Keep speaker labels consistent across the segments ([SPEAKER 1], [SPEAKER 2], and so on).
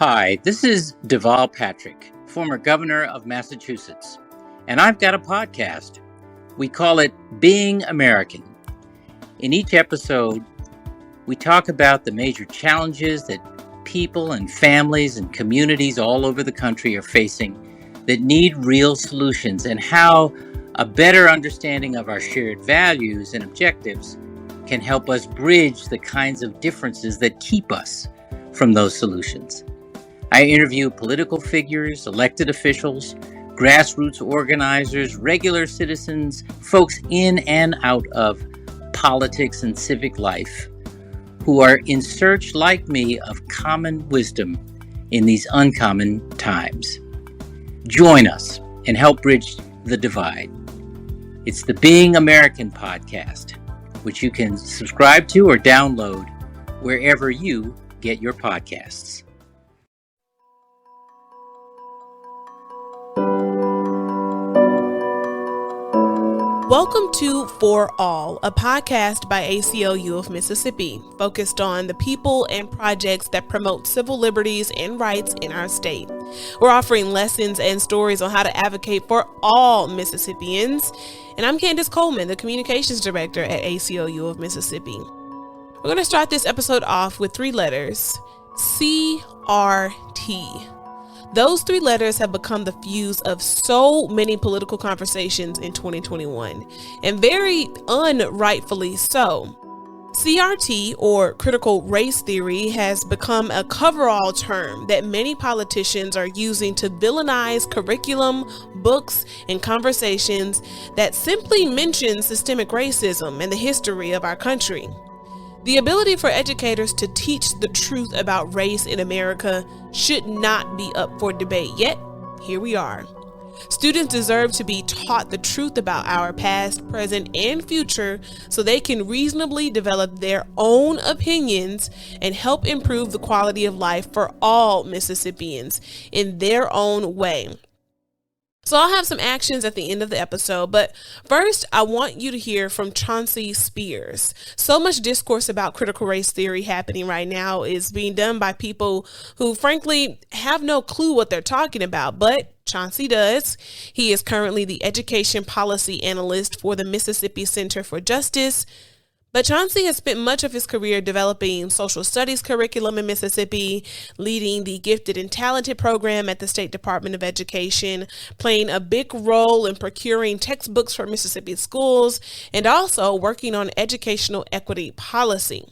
[SPEAKER 1] Hi, this is Deval Patrick, former governor of Massachusetts, and I've got a podcast. We call it Being American. In each episode, we talk about the major challenges that people and families and communities all over the country are facing that need real solutions, and how a better understanding of our shared values and objectives can help us bridge the kinds of differences that keep us from those solutions. I interview political figures, elected officials, grassroots organizers, regular citizens, folks in and out of politics and civic life who are in search, like me, of common wisdom in these uncommon times. Join us and help bridge the divide. It's the Being American podcast, which you can subscribe to or download wherever you get your podcasts.
[SPEAKER 2] Welcome to For All, a podcast by ACLU of Mississippi, focused on the people and projects that promote civil liberties and rights in our state. We're offering lessons and stories on how to advocate for all Mississippians. And I'm Candace Coleman, the Communications Director at ACLU of Mississippi. We're going to start this episode off with three letters, CRT. Those three letters have become the fuse of so many political conversations in 2021, and very unrightfully so. CRT, or critical race theory, has become a coverall term that many politicians are using to villainize curriculum, books, and conversations that simply mention systemic racism and the history of our country. The ability for educators to teach the truth about race in America should not be up for debate, yet here we are. Students deserve to be taught the truth about our past, present, and future so they can reasonably develop their own opinions and help improve the quality of life for all Mississippians in their own way. So I'll have some actions at the end of the episode, but first I want you to hear from Chauncey Spears. So much discourse about critical race theory happening right now is being done by people who frankly have no clue what they're talking about, but Chauncey does. He is currently the Education Policy Analyst for the Mississippi Center for Justice. But Chauncey has spent much of his career developing social studies curriculum in Mississippi, leading the Gifted and Talented program at the State Department of Education, playing a big role in procuring textbooks for Mississippi schools, and also working on educational equity policy.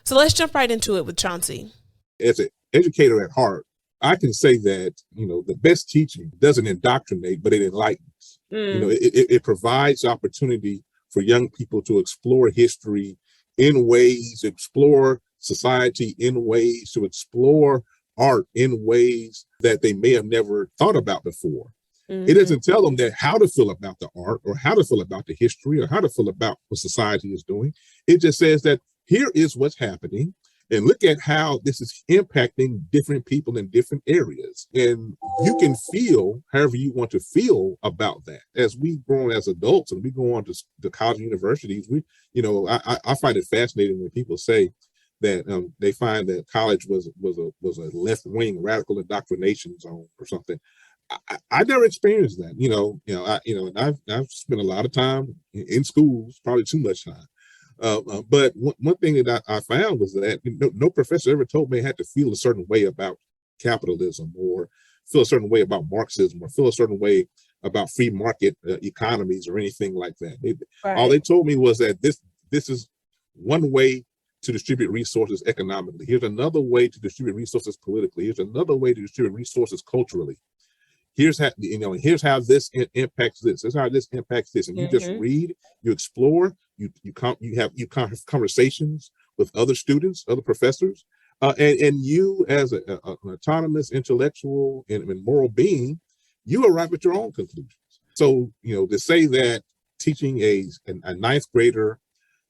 [SPEAKER 2] So let's jump right into it with Chauncey.
[SPEAKER 3] As an educator at heart, I can say that, the best teaching doesn't indoctrinate, but it enlightens. It provides opportunity for young people to explore history in ways, explore society in ways, to explore art in ways that they may have never thought about before. It doesn't tell them that how to feel about the art or how to feel about the history or how to feel about what society is doing. It just says that here is what's happening and look at how this is impacting different people in different areas. And you can feel however you want to feel about that. As we grow as adults and we go on to college and universities, I find it fascinating when people say that they find that college was a left-wing radical indoctrination zone or something. I never experienced that. I've spent a lot of time in schools, probably too much time. But one thing that I found was that no professor ever told me I had to feel a certain way about capitalism or feel a certain way about Marxism or feel a certain way about free market economies or anything like that. Right. All they told me was that this is one way to distribute resources economically. Here's another way to distribute resources politically. Here's another way to distribute resources culturally. Here's how this impacts this. Here's how this impacts this. And you just read, you explore, you have conversations with other students, other professors, and you as an autonomous intellectual and moral being, you arrive at your own conclusions. So, to say that teaching a ninth grader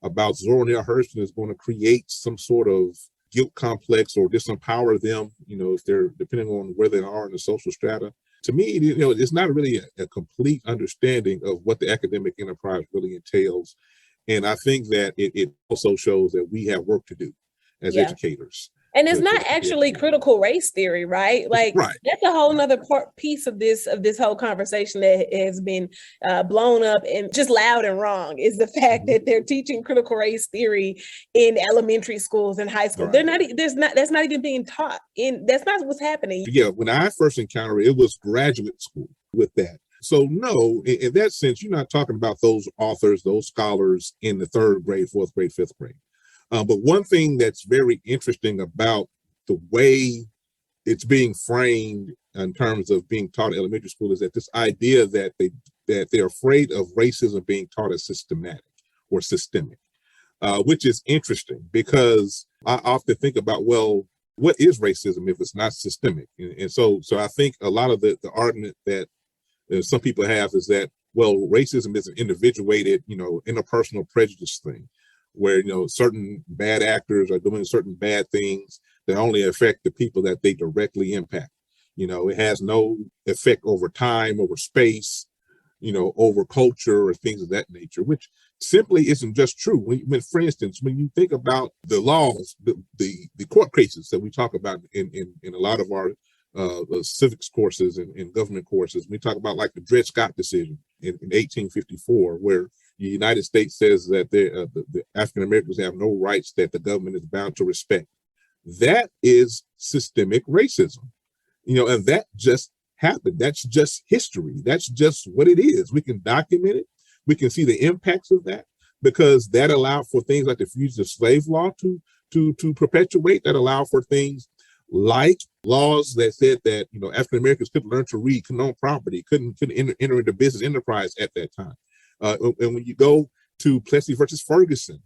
[SPEAKER 3] about Zora Neale Hurston is going to create some sort of guilt complex or disempower them, if they're depending on where they are in the social strata. To me, it's not really a complete understanding of what the academic enterprise really entails. And I think that it also shows that we have work to do as educators.
[SPEAKER 2] And it's not actually critical race theory, right? Like that's a whole nother piece of this whole conversation that has been blown up and just loud and wrong is the fact that they're teaching critical race theory in elementary schools and high school. Right. That's not even being taught. That's not what's happening.
[SPEAKER 3] Yeah, when I first encountered it, it was graduate school with that. So no, in that sense, you're not talking about those authors, those scholars in the 3rd grade, 4th grade, 5th grade. But one thing that's very interesting about the way it's being framed in terms of being taught in elementary school is that this idea that they're afraid of racism being taught as systematic or systemic, which is interesting because I often think about, well, what is racism if it's not systemic? And so I think a lot of the argument that some people have is that, well, racism is an individuated, interpersonal prejudice thing, where certain bad actors are doing certain bad things that only affect the people that they directly impact. It has no effect over time, over space, over culture or things of that nature, which simply isn't just true. When for instance, when you think about the laws, the court cases that we talk about in a lot of our civics courses and government courses, we talk about like the Dred Scott decision in 1854, where the United States says that the African Americans have no rights that the government is bound to respect. That is systemic racism, and that just happened. That's just history. That's just what it is. We can document it. We can see the impacts of that because that allowed for things like the fugitive slave law to perpetuate. That allowed for things like laws that said that African Americans couldn't learn to read, couldn't own property, couldn't enter into business enterprise at that time. And when you go to Plessy versus Ferguson,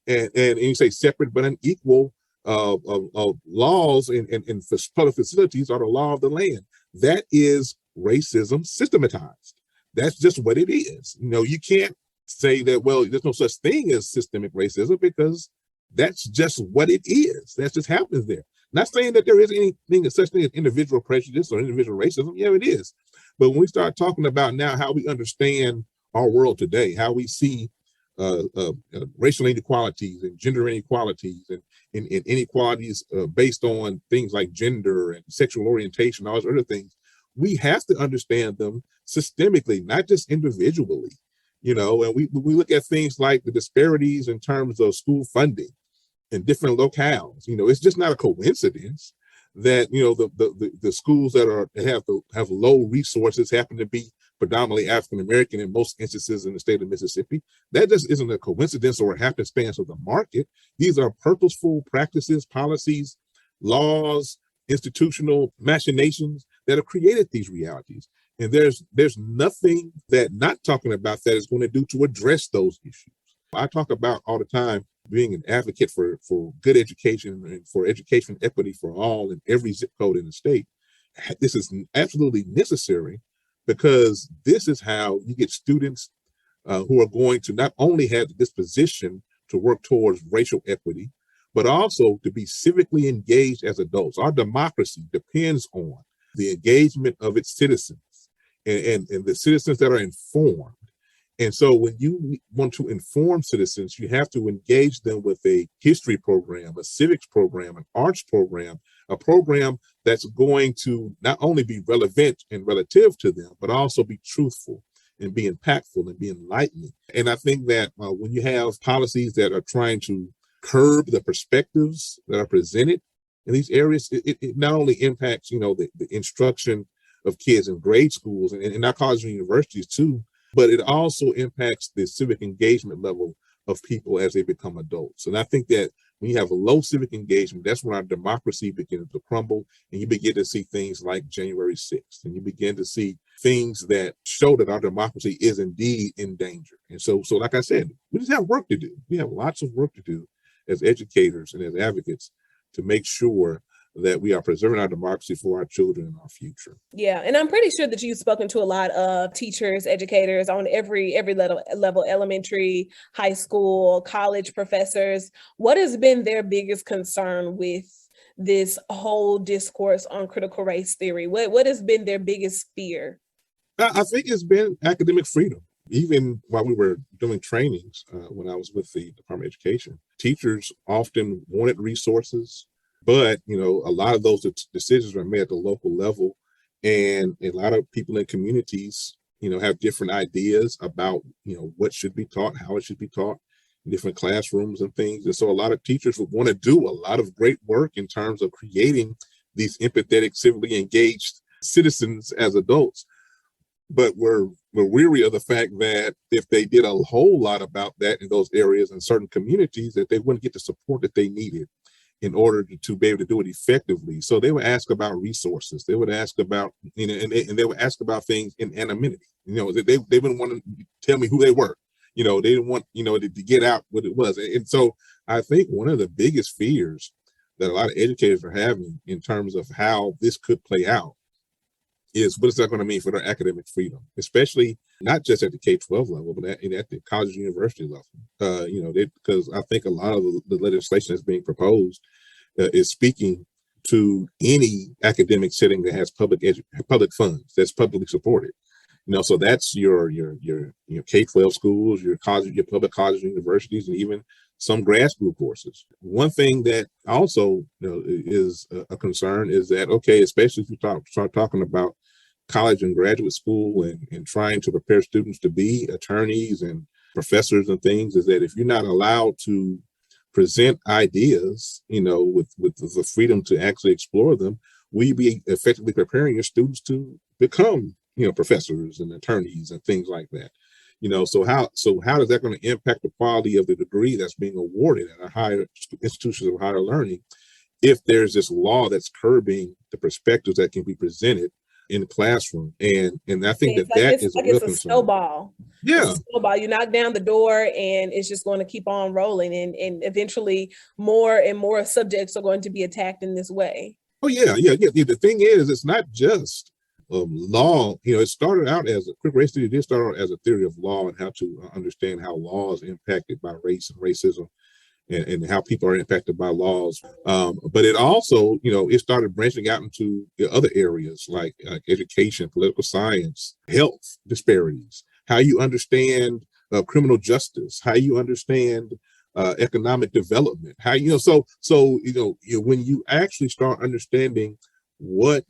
[SPEAKER 3] and you say separate but unequal laws in public facilities are the law of the land. That is racism systematized. That's just what it is. You can't say that, well, there's no such thing as systemic racism because that's just what it is. That just happens there. Not saying that there is anything such thing as individual prejudice or individual racism. Yeah, it is. But when we start talking about now how we understand our world today, how we see racial inequalities and gender inequalities and inequalities based on things like gender and sexual orientation, all those other things, we have to understand them systemically, not just individually. And we look at things like the disparities in terms of school funding in different locales. It's just not a coincidence that the schools that have low resources happen to be predominantly African American in most instances in the state of Mississippi. That just isn't a coincidence or a happenstance of the market. These are purposeful practices, policies, laws, institutional machinations that have created these realities. And there's nothing that not talking about that is going to do to address those issues. I talk about all the time being an advocate for good education and for education equity for all in every zip code in the state. This is absolutely necessary because this is how you get students who are going to not only have the disposition to work towards racial equity, but also to be civically engaged as adults. Our democracy depends on the engagement of its citizens and the citizens that are informed. And so when you want to inform citizens, you have to engage them with a history program, a civics program, an arts program, a program that's going to not only be relevant and relative to them, but also be truthful and be impactful and be enlightening. And I think that when you have policies that are trying to curb the perspectives that are presented in these areas, it not only impacts, the instruction of kids in grade schools and our colleges and universities too, but it also impacts the civic engagement level of people as they become adults. And I think that when you have a low civic engagement, that's when our democracy begins to crumble, and you begin to see things like January 6th, and you begin to see things that show that our democracy is indeed in danger. And so like I said, we just have work to do. We have lots of work to do as educators and as advocates to make sure that we are preserving our democracy for our children and our future.
[SPEAKER 2] Yeah, and I'm pretty sure that you've spoken to a lot of teachers, educators on every level, elementary, high school, college professors. What has been their biggest concern with this whole discourse on critical race theory? What has been their biggest fear?
[SPEAKER 3] I think it's been academic freedom. Even while we were doing trainings, when I was with the Department of Education, teachers often wanted resources. But, a lot of those decisions are made at the local level, and a lot of people in communities, have different ideas about, what should be taught, how it should be taught in different classrooms and things. And so a lot of teachers would want to do a lot of great work in terms of creating these empathetic, civilly engaged citizens as adults. But we're weary of the fact that if they did a whole lot about that in those areas and certain communities, that they wouldn't get the support that they needed in order to be able to do it effectively. So they would ask about resources. They would ask about, and they would ask about things in anonymity. They wouldn't want to tell me who they were. They didn't want, to get out what it was. And so I think one of the biggest fears that a lot of educators are having in terms of how this could play out is what is that going to mean for their academic freedom, especially not just at the K-12 level, but at the college and university level. Because I think a lot of the legislation that's being proposed is speaking to any academic setting that has public funds, that's publicly supported. So that's your K-12 schools, your college, your public colleges, universities, and even some grad school courses. One thing that also is a concern is that, okay, especially if you start talking about college and graduate school and trying to prepare students to be attorneys and professors and things, is that if you're not allowed to present ideas, with the freedom to actually explore them, will you be effectively preparing your students to become, professors and attorneys and things like that? So how is that going to impact the quality of the degree that's being awarded at our higher institutions of higher learning if there's this law that's curbing the perspectives that can be presented in the classroom? And I think that is a real concern.
[SPEAKER 2] Snowball.
[SPEAKER 3] Yeah.
[SPEAKER 2] It's a snowball. You knock down the door and it's just going to keep on rolling. And eventually more and more subjects are going to be attacked in this way.
[SPEAKER 3] Oh, yeah. The thing is, it's not just law. It started out as a critical race theory. Did start out as a theory of law and how to understand how law is impacted by race and racism, and how people are impacted by laws. But it also, it started branching out into the other areas like education, political science, health disparities, how you understand criminal justice, how you understand economic development, how when you actually start understanding what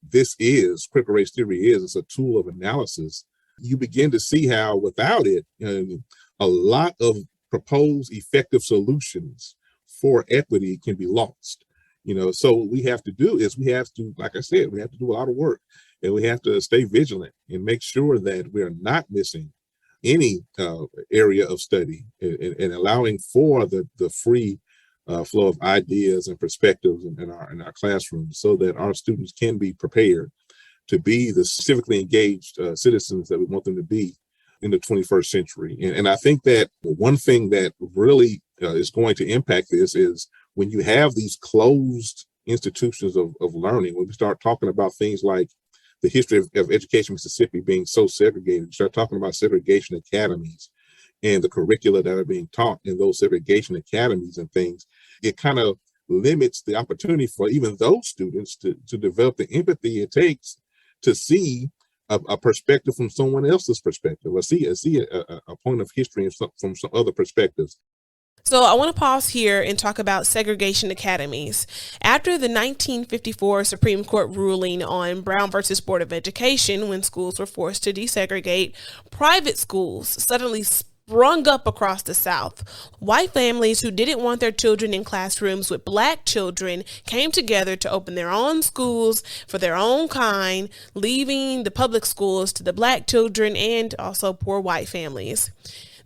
[SPEAKER 3] this is, critical race theory is, it's a tool of analysis, you begin to see how without it, a lot of proposed effective solutions for equity can be lost. So what we have to do is like I said, we have to do a lot of work, and we have to stay vigilant and make sure that we are not missing any area of study and allowing for the free flow of ideas and perspectives in our classrooms, so that our students can be prepared to be the civically engaged citizens that we want them to be in the 21st century. And I think that one thing that really is going to impact this is when you have these closed institutions of learning, when we start talking about things like the history of education in Mississippi being so segregated, we start talking about segregation academies and the curricula that are being taught in those segregation academies and things, it kind of limits the opportunity for even those students to develop the empathy it takes to see a perspective from someone else's perspective, or see a point of history from some other perspectives.
[SPEAKER 2] So I want to pause here and talk about segregation academies. After the 1954 Supreme Court ruling on Brown versus Board of Education, when schools were forced to desegregate, private schools suddenly sprung up across the South. White families who didn't want their children in classrooms with Black children came together to open their own schools for their own kind, leaving the public schools to the Black children and also poor white families.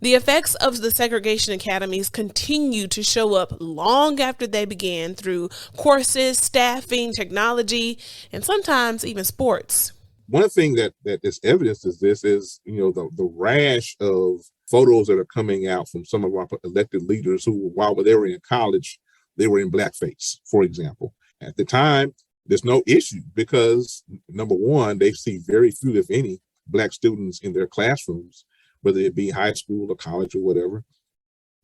[SPEAKER 2] The effects of the segregation academies continue to show up long after they began through courses, staffing, technology, and sometimes even sports.
[SPEAKER 3] One thing that is evidence of this is, the rash of photos that are coming out from some of our elected leaders who, while they were in college, they were in blackface, for example. At the time, there's no issue because, number one, they see very few, if any, Black students in their classrooms, whether it be high school or college or whatever.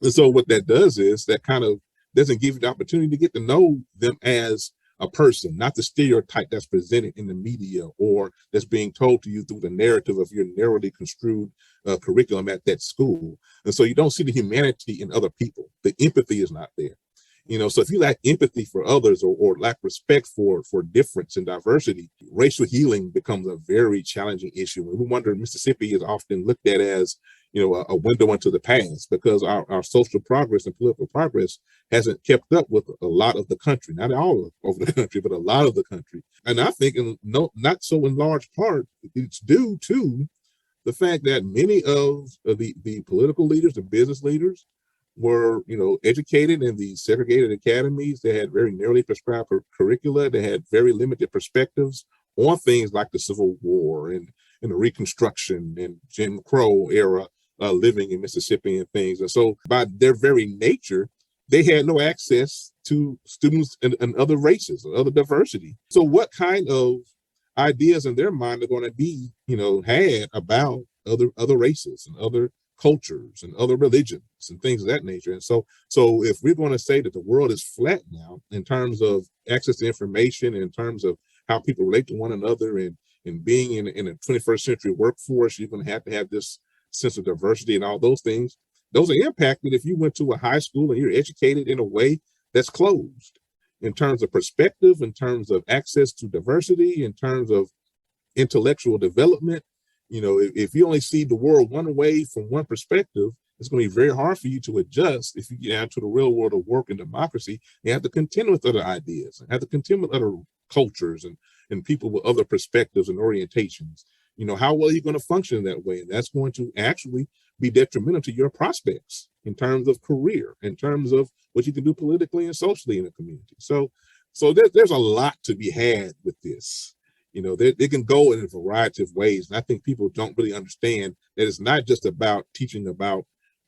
[SPEAKER 3] And so what that does is that kind of doesn't give you the opportunity to get to know them as a person, not the stereotype that's presented in the media or that's being told to you through the narrative of your narrowly construed curriculum at that school. And so you don't see the humanity in other people. The empathy is not there. So if you lack empathy for others or lack respect for difference and diversity, racial healing becomes a very challenging issue. And we wonder, Mississippi is often looked at as, a window into the past because our social progress and political progress hasn't kept up with a lot of the country, not all over the country, but a lot of the country. And I think not so in large part, it's due to the fact that many of the political leaders and business leaders were, educated in these segregated academies. They had very narrowly prescribed curricula. They had very limited perspectives on things like the Civil War and the Reconstruction and Jim Crow era living in Mississippi and things. And so by their very nature, they had no access to students and other races or other diversity. So what kind of ideas in their mind are going to be, had about other races and other cultures and other religions and things of that nature? And so if we're going to say that the world is flat now in terms of access to information, in terms of how people relate to one another, and being in a 21st century workforce, you're going to have this sense of diversity and all those things. Those are impacted if you went to a high school and you're educated in a way that's closed in terms of perspective, in terms of access to diversity, in terms of intellectual development. If you only see the world one way from one perspective, it's going to be very hard for you to adjust if you get out to the real world of work and democracy. You have to contend with other ideas and have to contend with other cultures and people with other perspectives and orientations. How well are you going to function in that way? And that's going to actually be detrimental to your prospects in terms of career, in terms of what you can do politically and socially in a community. So there's a lot to be had with this. They can go in a variety of ways. And I think people don't really understand that it's not just about teaching about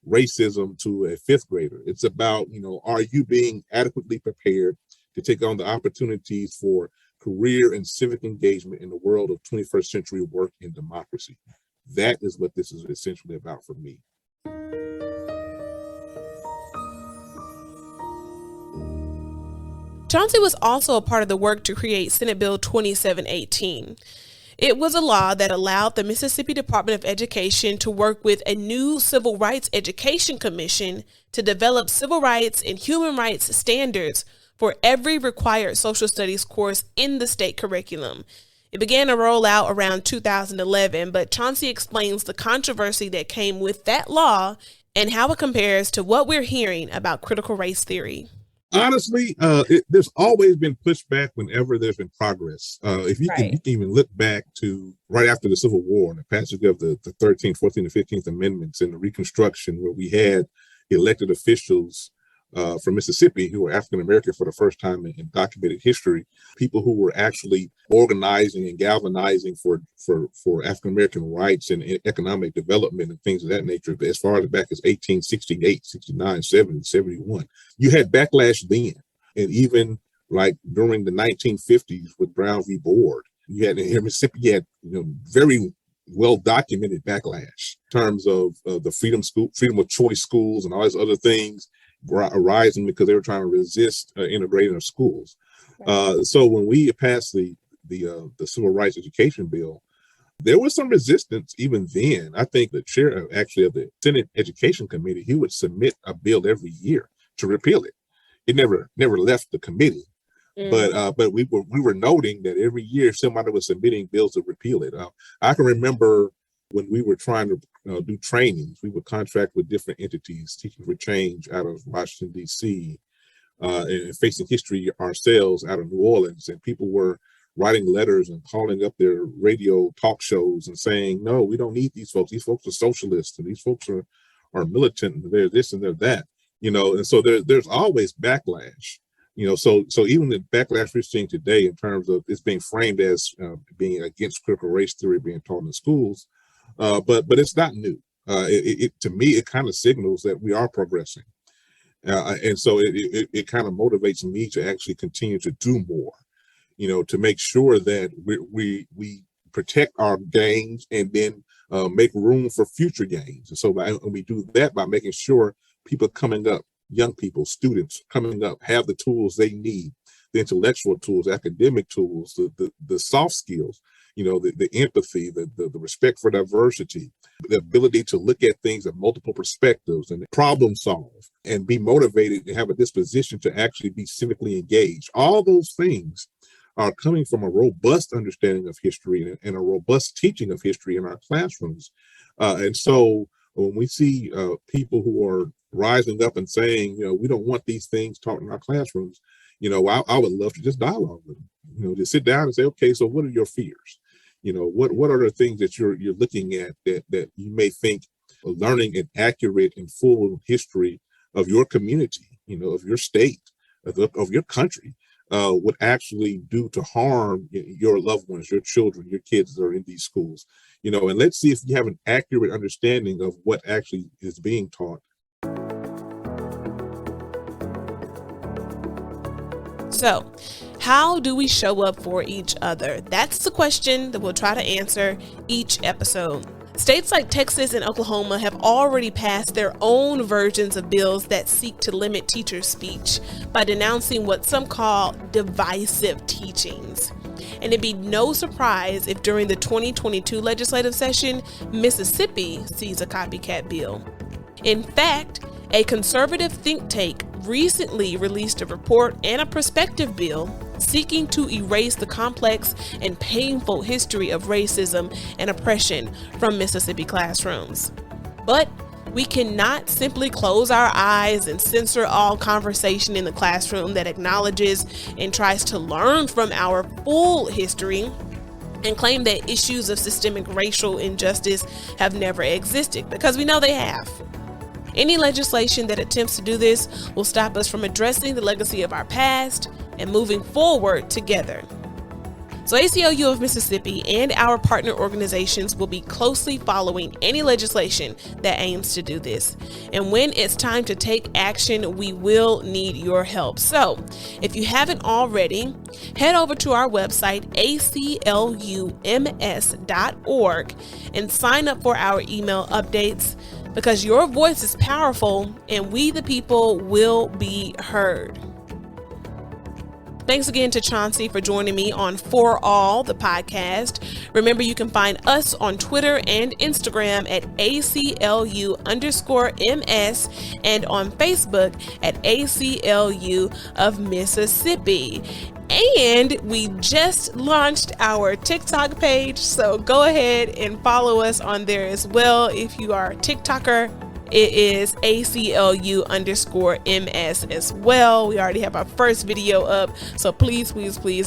[SPEAKER 3] racism to a fifth grader. It's about, are you being adequately prepared to take on the opportunities for career and civic engagement in the world of 21st century work and democracy? That is what this is essentially about for me.
[SPEAKER 2] Chauncey was also a part of the work to create Senate Bill 2718. It was a law that allowed the Mississippi Department of Education to work with a new Civil Rights Education Commission to develop civil rights and human rights standards for every required social studies course in the state curriculum. It began to roll out around 2011, but Chauncey explains the controversy that came with that law and how it compares to what we're hearing about critical race theory.
[SPEAKER 3] Honestly, there's always been pushback whenever there's been progress. If you can even look back to right after the Civil War and the passage of the 13th, 14th, and 15th Amendments and the Reconstruction, where we had elected officials from Mississippi who were African American for the first time in documented history, people who were actually organizing and galvanizing for African American rights and economic development and things of that nature, as far as back as 1868, 69, 70, 71. You had backlash then. And even like during the 1950s with Brown v. Board, you had in Mississippi, you had very well documented backlash in terms of the freedom of choice schools and all these other things arising because they were trying to resist integrating of schools. So when we passed the Civil Rights Education Bill, there was some resistance even then. I think the chair of the Senate Education Committee, he would submit a bill every year to repeal it. It never left the committee. But we were noting that every year somebody was submitting bills to repeal it. I can remember when we were trying to do trainings, we would contract with different entities, Teaching for Change out of Washington, D.C., and Facing History ourselves out of New Orleans. And people were writing letters and calling up their radio talk shows and saying, no, we don't need these folks. These folks are socialists and these folks are militant and they're this and they're that. And so there's always backlash. So even the backlash we're seeing today in terms of it's being framed as being against critical race theory being taught in schools, but it's not new. To me, it kind of signals that we are progressing. And so it kind of motivates me to actually continue to do more, to make sure that we protect our gains and then make room for future gains. And so we do that by making sure people coming up, young people, students coming up, have the tools they need, the intellectual tools, academic tools, the soft skills, the empathy, the respect for diversity, the ability to look at things at multiple perspectives and problem solve and be motivated and have a disposition to actually be civically engaged. All those things are coming from a robust understanding of history and a robust teaching of history in our classrooms. And so when we see people who are rising up and saying, we don't want these things taught in our classrooms, I would love to just dialogue with them, just sit down and say, okay, so what are your fears? What are the things that you're looking at that you may think learning an accurate and full history of your community, of your state, of your country, would actually do to harm your loved ones, your children, your kids that are in these schools, and let's see if you have an accurate understanding of what actually is being taught.
[SPEAKER 2] So, how do we show up for each other? That's the question that we'll try to answer each episode. States like Texas and Oklahoma have already passed their own versions of bills that seek to limit teachers' speech by denouncing what some call divisive teachings. And it'd be no surprise if during the 2022 legislative session, Mississippi sees a copycat bill. In fact, a conservative think tank recently released a report and a prospective bill seeking to erase the complex and painful history of racism and oppression from Mississippi classrooms. But we cannot simply close our eyes and censor all conversation in the classroom that acknowledges and tries to learn from our full history and claim that issues of systemic racial injustice have never existed, because we know they have. Any legislation that attempts to do this will stop us from addressing the legacy of our past and moving forward together. So ACLU of Mississippi and our partner organizations will be closely following any legislation that aims to do this. And when it's time to take action, we will need your help. So if you haven't already, head over to our website, aclums.org, and sign up for our email updates, because your voice is powerful and we the people will be heard. Thanks again to Chauncey for joining me on For All, the podcast. Remember, you can find us on Twitter and Instagram at ACLU_MS and on Facebook at ACLU of Mississippi. And we just launched our TikTok page, so go ahead and follow us on there as well. If you are a TikToker, it is ACLU_MS as well. We already have our first video up, so please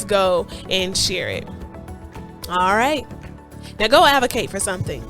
[SPEAKER 2] go and share it. All right, now go advocate for something.